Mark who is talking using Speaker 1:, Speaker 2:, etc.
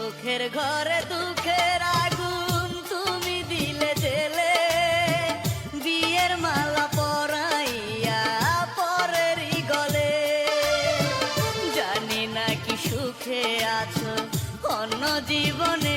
Speaker 1: সুখের ঘরে দুঃখের আগুন তুমি দিলে জেলে, বিয়ের মালা পরাইয়া পরেরই গলে। জানি না কি সুখে আছো অন্য জীবনে,